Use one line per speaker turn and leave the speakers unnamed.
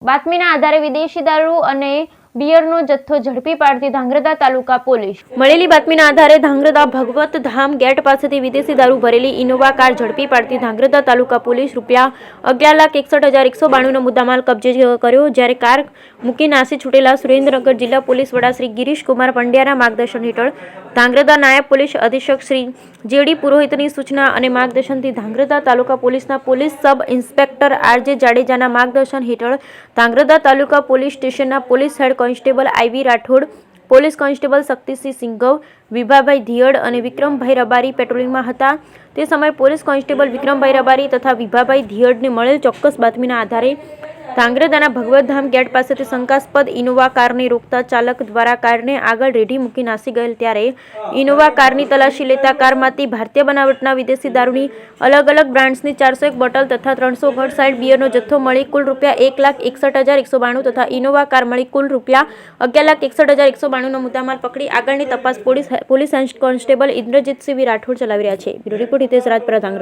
બાતમીના આધારે વિદેશી દારૂ અને બિયરનો જથ્થો ઝડપી પાડતી ધાંગ્રધા તાલુકા પોલીસ। મળેલી બાતમીના આધારે ધાંગ્રધા ભગવત ધામ ગેટ પાસેથી વિદેશી દારૂ ભરેલી ઇનોવા કાર ઝડપી પાડતી ધાંગ્રધા તાલુકા પોલીસ ₹11,61,192 નો મુદ્દામાલ કબજે કર્યો। જ્યારે કાર મૂકી નાસી છૂટેલા સુરેન્દ્રનગર જિલ્લા પોલીસ વડા શ્રી ગિરીશકુમાર પંડ્યાના માર્ગદર્શન હેઠળ ધાંગ્રધા નાયબ પોલીસ અધિક્ષક શ્રી જે.ડી. પુરોહિતની સૂચના અને માર્ગદર્શનથી ધાંગ્રધા તાલુકા પોલીસના પોલીસ સબ ઇન્સ્પેક્ટર આર.જે. જાડેજાના માર્ગદર્શન હેઠળ ધાંગ્રધા તાલુકા પોલીસ સ્ટેશનના police head constable I V. Rathod, police constable Shaktisinh Singhav, Vibhabhai Dhiyad અને વિક્રમભાઈ રબારી પેટ્રોલિંગમાં હતા। તે સમયે પોલીસ કોન્સ્ટેબલ વિક્રમભાઈ રબારી તથા વિભાભાઈ ધીયડને મળેલ ચોક્કસ બાતમીના આધારે ધાંગ્રધાના ભગવતધામ ગેટ પાસેથી શંકાસ્પદ ઇનોવા કારને રોકતા ચાલક દ્વારા કારને આગળ રેઢી મૂકી નાસી ગયેલ। ત્યારે ઇનોવા કારની તલાશી લેતા કારમાંથી ભારતીય બનાવટના વિદેશી દારૂની અલગ અલગ બ્રાન્ડ્સની 401 બોટલ તથા 300 ઘડ સાઇડ બિયરનો જથ્થો મળી કુલ ₹1,61,192 તથા ઇનોવા કાર મળી કુલ ₹1,61,192 નો મુદ્દામાલ પકડી આગળની તપાસ પોલીસ કોન્સ્ટેબલ ઇન્દ્રજીતસિંહ રાઠોડ ચલાવી રહ્યા છે। Bureau report Hitesh Rajpara, Dhrangadhra.